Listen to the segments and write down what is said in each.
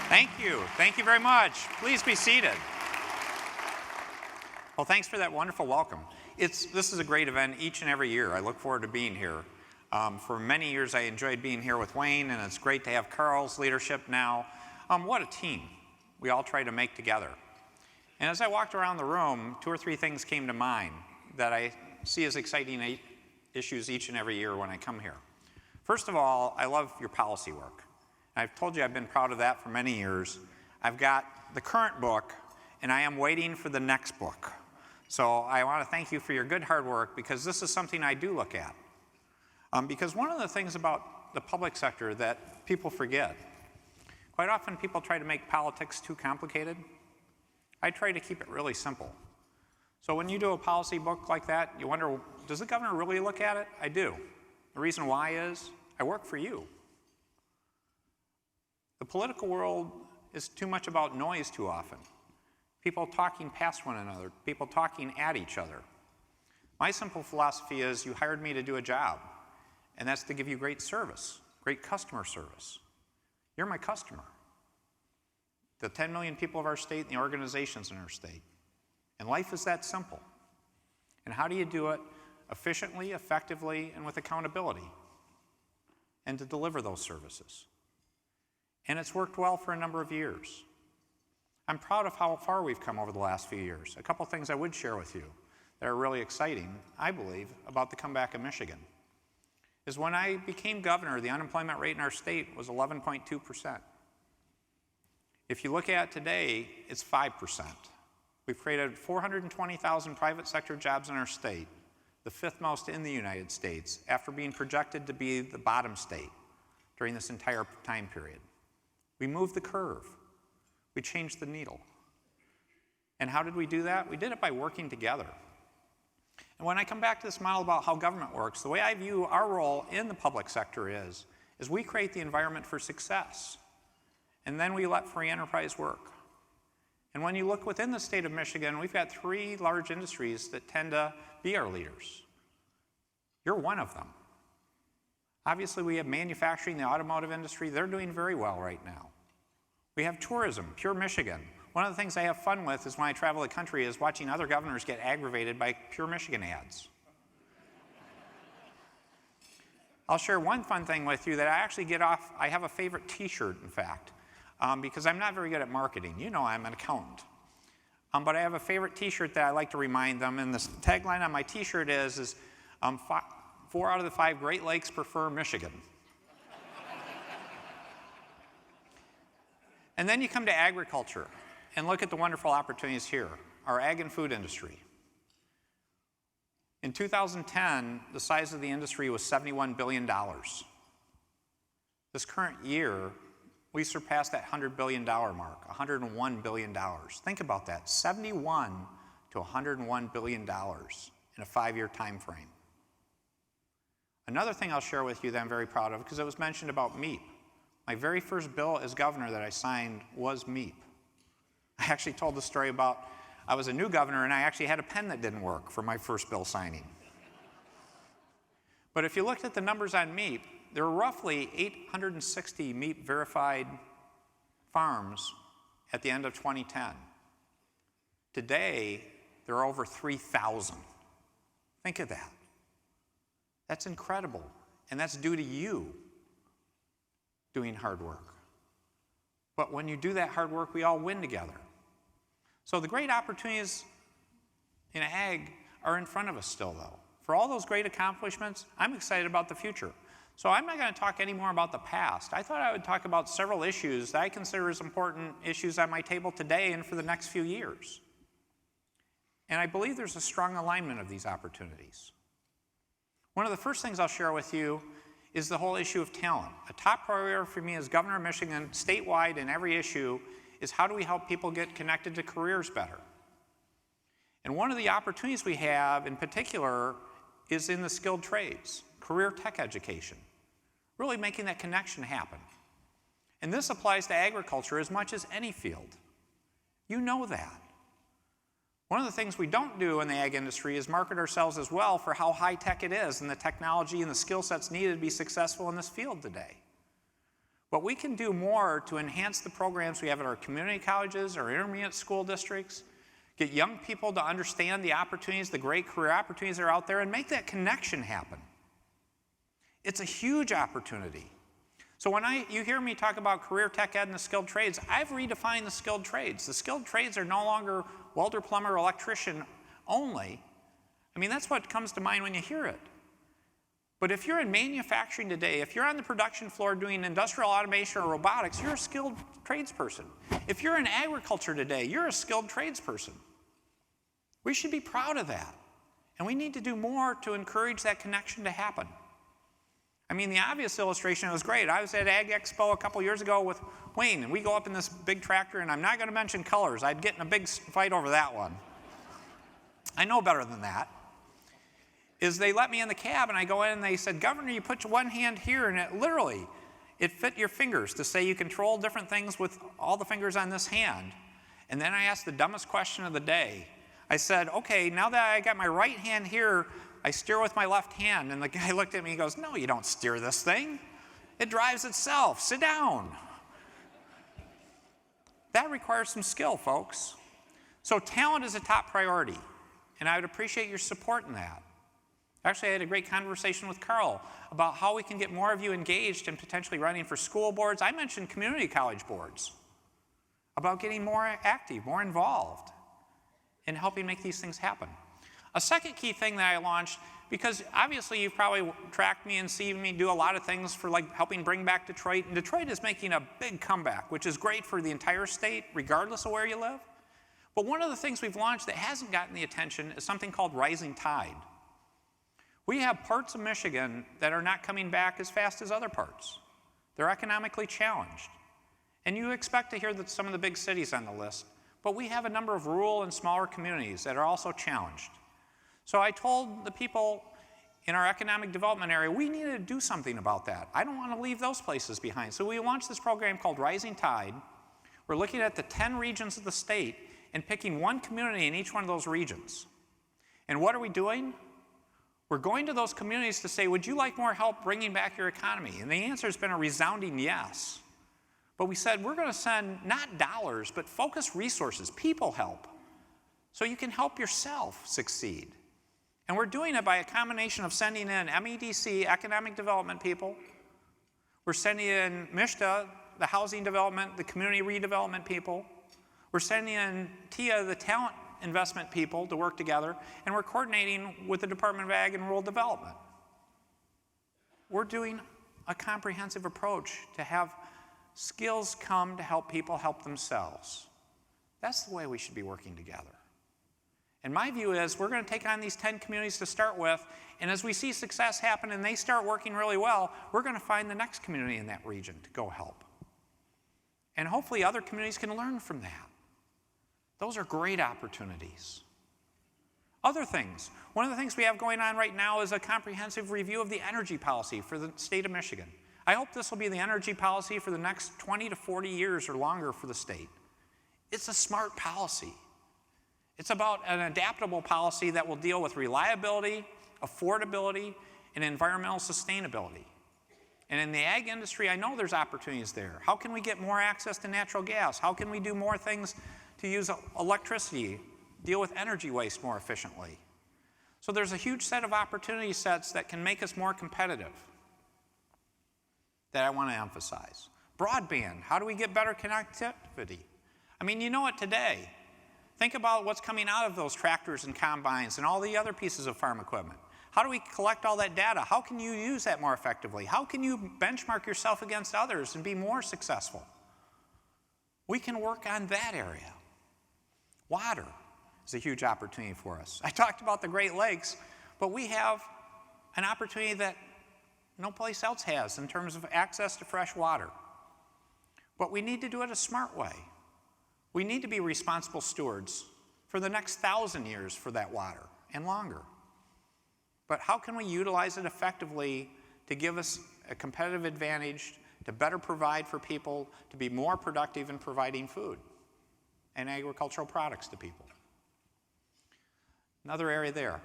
Thank you. Thank you very much. Please be seated. Well, thanks for that wonderful welcome. This is a great event each and every year. I look forward to being here. For many years, I enjoyed being here with Wayne, and it's great to have Carl's leadership now. What a team we all try to make together. And as I walked around the room, 2 or 3 things came to mind that I see as exciting issues each and every year when I come here. First of all, I love your policy work. I've told you I've been proud of that for many years. I've got the current book, and I am waiting for the next book. So I want to thank you for your good hard work, because this is something I do look at. Because one of the things about the public sector that people forget, quite often people try to make politics too complicated. I try to keep it really simple. So when you do a policy book like that, you wonder, does the governor really look at it? I do. The reason why is I work for you. The political world is too much about noise too often. People talking past one another, people talking at each other. My simple philosophy is you hired me to do a job, and that's to give you great service, great customer service. You're my customer. The 10 million people of our state and the organizations in our state. And life is that simple. And how do you do it efficiently, effectively, and with accountability? And to deliver those services. And it's worked well for a number of years. I'm proud of how far we've come over the last few years. A couple things I would share with you that are really exciting, I believe, about the comeback of Michigan is when I became governor, the unemployment rate in our state was 11.2%. If you look at it today, it's 5%. We've created 420,000 private sector jobs in our state, the 5th most in the United States, after being projected to be the bottom state during this entire time period. We moved the curve. We changed the needle. And how did we do that? We did it by working together. And when I come back to this model about how government works, the way I view our role in the public sector is we create the environment for success. And then we let free enterprise work. And when you look within the state of Michigan, we've got 3 large industries that tend to be our leaders. You're one of them. Obviously, we have manufacturing, the automotive industry. They're doing very well right now. We have tourism, pure Michigan. One of the things I have fun with is when I travel the country is watching other governors get aggravated by pure Michigan ads. I'll share one fun thing with you that I actually get off. I have a favorite t-shirt, in fact, because I'm not very good at marketing. You know I'm an accountant. But I have a favorite t-shirt that I like to remind them, and the tagline on my t-shirt is 4 out of the 5 Great Lakes prefer Michigan. And then you come to agriculture and look at the wonderful opportunities here, our ag and food industry. In 2010, the size of the industry was $71 billion. This current year, we surpassed that $100 billion mark, $101 billion. Think about that, 71 to $101 billion in a 5-year time frame. Another thing I'll share with you that I'm very proud of, because it was mentioned about MEAP. My very first bill as governor that I signed was MEAP. I actually told the story about I was a new governor and I actually had a pen that didn't work for my first bill signing. But if you looked at the numbers on MEAP, there were roughly 860 MEAP verified farms at the end of 2010. Today, there are over 3,000. Think of that. That's incredible, and that's due to you doing hard work. But when you do that hard work, we all win together. So the great opportunities in ag are in front of us still, though. For all those great accomplishments, I'm excited about the future. So I'm not going to talk any more about the past. I thought I would talk about several issues that I consider as important issues on my table today and for the next few years. And I believe there's a strong alignment of these opportunities. One of the first things I'll share with you is the whole issue of talent. A top priority for me as governor of Michigan, statewide in every issue, is how do we help people get connected to careers better? And one of the opportunities we have in particular is in the skilled trades, career tech education, really making that connection happen. And this applies to agriculture as much as any field. You know that. One of the things we don't do in the ag industry is market ourselves as well for how high-tech it is and the technology and the skill sets needed to be successful in this field today. But we can do more to enhance the programs we have at our community colleges, our intermediate school districts, get young people to understand the opportunities, the great career opportunities that are out there, and make that connection happen. It's a huge opportunity. So when you hear me talk about career tech ed and the skilled trades, I've redefined the skilled trades. The skilled trades are no longer welder, plumber, electrician only. I mean, that's what comes to mind when you hear it. But if you're in manufacturing today, if you're on the production floor doing industrial automation or robotics, you're a skilled tradesperson. If you're in agriculture today, you're a skilled tradesperson. We should be proud of that. And we need to do more to encourage that connection to happen. I mean, the obvious illustration was great. I was at Ag Expo a couple years ago with Wayne, and we go up in this big tractor, and I'm not going to mention colors. I'd get in a big fight over that one. I know better than that. Is they let me in the cab, and I go in, and they said, Governor, you put one hand here, and it fit your fingers to say you control different things with all the fingers on this hand. And then I asked the dumbest question of the day. I said, okay, now that I got my right hand here, I steer with my left hand. And the guy looked at me and goes, no, you don't steer this thing. It drives itself. Sit down. That requires some skill, folks. So talent is a top priority, and I would appreciate your support in that. Actually, I had a great conversation with Carl about how we can get more of you engaged in potentially running for school boards. I mentioned community college boards, about getting more active, more involved in helping make these things happen. A second key thing that I launched, because obviously you've probably tracked me and seen me do a lot of things for like helping bring back Detroit, and Detroit is making a big comeback, which is great for the entire state, regardless of where you live. But one of the things we've launched that hasn't gotten the attention is something called Rising Tide. We have parts of Michigan that are not coming back as fast as other parts. They're economically challenged. And you expect to hear that some of the big cities on the list, but we have a number of rural and smaller communities that are also challenged. So I told the people in our economic development area, we need to do something about that. I don't want to leave those places behind. So we launched this program called Rising Tide. We're looking at the 10 regions of the state and picking one community in each one of those regions. And what are we doing? We're going to those communities to say, would you like more help bringing back your economy? And the answer has been a resounding yes. But we said, we're going to send not dollars, but focused resources, people help, so you can help yourself succeed. And we're doing it by a combination of sending in MEDC, economic development people. We're sending in MISHDA, the housing development, the community redevelopment people. We're sending in TIA, the talent investment people, to work together, and we're coordinating with the Department of Ag and Rural Development. We're doing a comprehensive approach to have skills come to help people help themselves. That's the way we should be working together. And my view is we're going to take on these 10 communities to start with, and as we see success happen and they start working really well, we're going to find the next community in that region to go help. And hopefully other communities can learn from that. Those are great opportunities. Other things. One of the things we have going on right now is a comprehensive review of the energy policy for the state of Michigan. I hope this will be the energy policy for the next 20 to 40 years or longer for the state. It's a smart policy. It's about an adaptable policy that will deal with reliability, affordability, and environmental sustainability. And in the ag industry, I know there's opportunities there. How can we get more access to natural gas? How can we do more things to use electricity, deal with energy waste more efficiently? So there's a huge set of opportunity sets that can make us more competitive that I want to emphasize. Broadband, how do we get better connectivity? I mean, you know it today. Think about what's coming out of those tractors and combines and all the other pieces of farm equipment. How do we collect all that data? How can you use that more effectively? How can you benchmark yourself against others and be more successful? We can work on that area. Water is a huge opportunity for us. I talked about the Great Lakes, but we have an opportunity that no place else has in terms of access to fresh water. But we need to do it a smart way. We need to be responsible stewards for the next 1,000 years for that water and longer. But how can we utilize it effectively to give us a competitive advantage, to better provide for people, to be more productive in providing food and agricultural products to people? Another area there.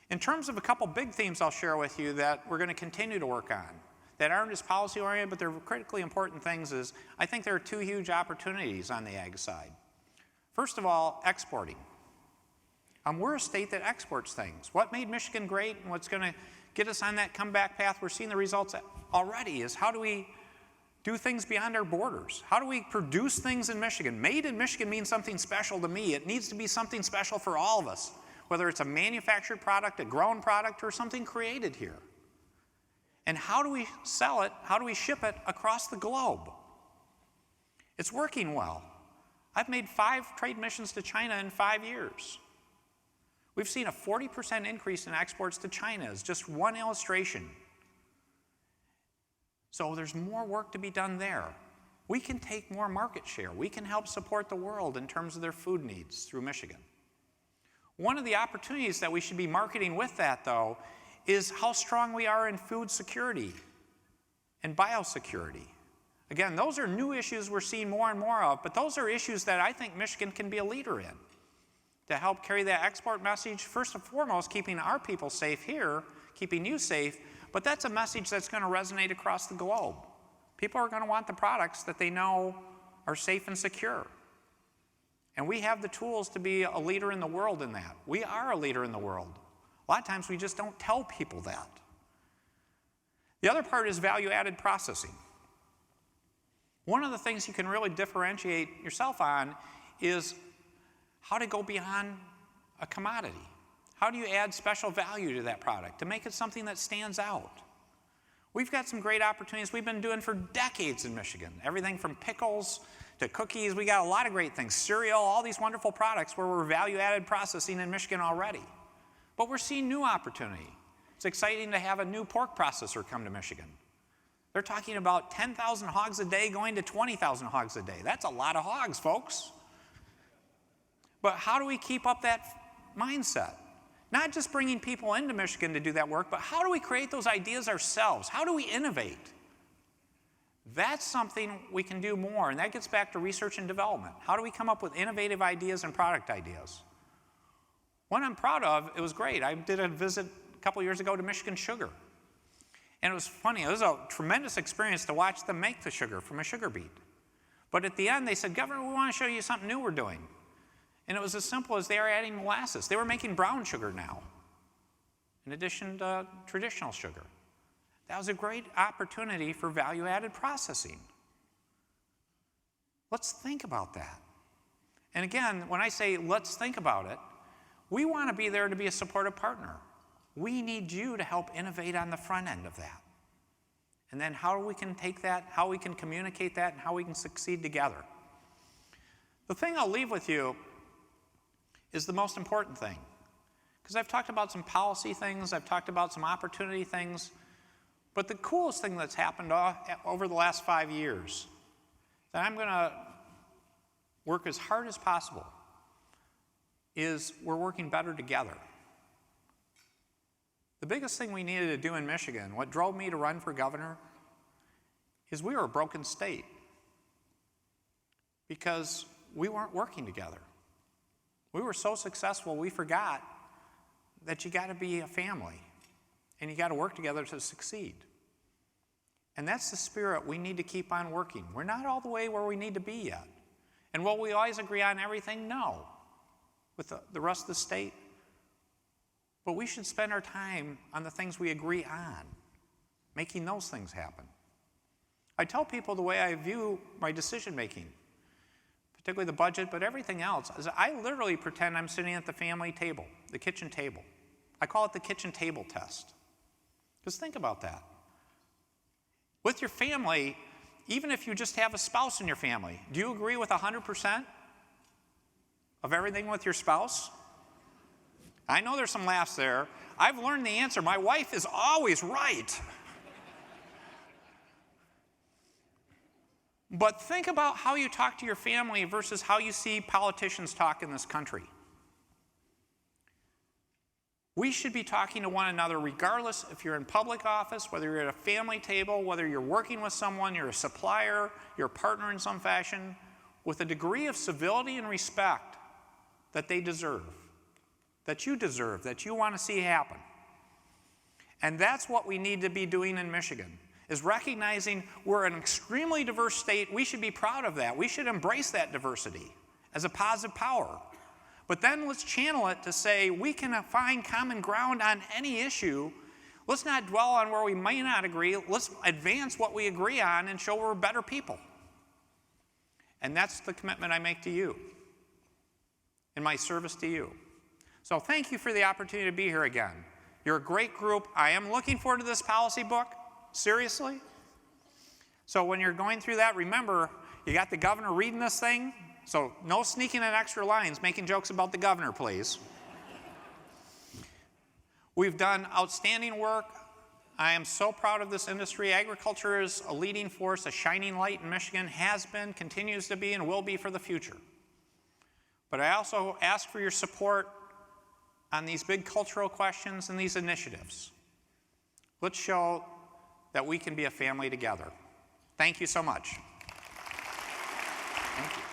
In terms of a couple big themes I'll share with you that we're going to continue to work on. that aren't as policy-oriented, but they're critically important things is I think there are two huge opportunities on the ag side. First of all, exporting. We're a state that exports things. What made Michigan great and what's going to get us on that comeback path, we're seeing the results already, is how do we do things beyond our borders? How do we produce things in Michigan? Made in Michigan means something special to me. It needs to be something special for all of us, whether it's a manufactured product, a grown product, or something created here. And how do we sell it? How do we ship it across the globe? It's working well. I've made 5 trade missions to China in 5 years. We've seen a 40% increase in exports to China as just one illustration. So there's more work to be done there. We can take more market share. We can help support the world in terms of their food needs through Michigan. One of the opportunities that we should be marketing with that, though, is how strong we are in food security and biosecurity. Again, those are new issues we're seeing more and more of, but those are issues that I think Michigan can be a leader in to help carry that export message, first and foremost, keeping our people safe here, keeping you safe, but that's a message that's going to resonate across the globe. People are going to want the products that they know are safe and secure. And we have the tools to be a leader in the world in that. We are a leader in the world. A lot of times we just don't tell people that. The other part is value-added processing. One of the things you can really differentiate yourself on is how to go beyond a commodity. How do you add special value to that product to make it something that stands out? We've got some great opportunities we've been doing for decades in Michigan. Everything from pickles to cookies. We got a lot of great things. Cereal, all these wonderful products where we're value-added processing in Michigan already. But we're seeing new opportunity. It's exciting to have a new pork processor come to Michigan. They're talking about 10,000 hogs a day going to 20,000 hogs a day. That's a lot of hogs, folks. But how do we keep up that mindset? Not just bringing people into Michigan to do that work, but how do we create those ideas ourselves? How do we innovate? That's something we can do more, and that gets back to research and development. How do we come up with innovative ideas and product ideas? One I'm proud of, it was great. I did a visit a couple years ago to Michigan Sugar. And it was funny. It was a tremendous experience to watch them make the sugar from a sugar beet. But at the end, they said, Governor, we want to show you something new we're doing. And it was as simple as they are adding molasses. They were making brown sugar now, in addition to traditional sugar. That was a great opportunity for value-added processing. Let's think about that. And again, when I say let's think about it, we want to be there to be a supportive partner. We need you to help innovate on the front end of that. And then how we can take that, how we can communicate that, and how we can succeed together. The thing I'll leave with you is the most important thing. Because I've talked about some policy things, I've talked about some opportunity things, but the coolest thing that's happened over the last 5 years that I'm going to work as hard as possible is we're working better together. The biggest thing we needed to do in Michigan, what drove me to run for governor, is we were a broken state because we weren't working together. We were so successful, we forgot that you got to be a family and you got to work together to succeed. And that's the spirit we need to keep on working. We're not all the way where we need to be yet. And will we always agree on everything? No. With the rest of the state. But we should spend our time on the things we agree on, making those things happen. I tell people the way I view my decision making, particularly the budget, but everything else, is I literally pretend I'm sitting at the family table, the kitchen table. I call it the kitchen table test. Just think about that. With your family, even if you just have a spouse in your family, do you agree with 100% of everything with your spouse? I know there's some laughs there. I've learned the answer. My wife is always right. But think about how you talk to your family versus how you see politicians talk in this country. We should be talking to one another regardless if you're in public office, whether you're at a family table, whether you're working with someone, you're a supplier, you're a partner in some fashion, with a degree of civility and respect that they deserve, that you want to see happen. And that's what we need to be doing in Michigan. is recognizing we're an extremely diverse state. We should be proud of that. We should embrace that diversity as a positive power. But then let's channel it to say we can find common ground on any issue. Let's not dwell on where we might not agree. Let's advance what we agree on and show we're better people. And that's the commitment I make to you in my service to you. So thank you for the opportunity to be here again. You're a great group. I am looking forward to this policy book, seriously. So when you're going through that, remember, you got the governor reading this thing, so no sneaking in extra lines, making jokes about the governor, please. We've done outstanding work. I am so proud of this industry. Agriculture is a leading force, a shining light in Michigan, has been, continues to be, and will be for the future. But I also ask for your support on these big cultural questions and these initiatives. Let's show that we can be a family together. Thank you so much. Thank you.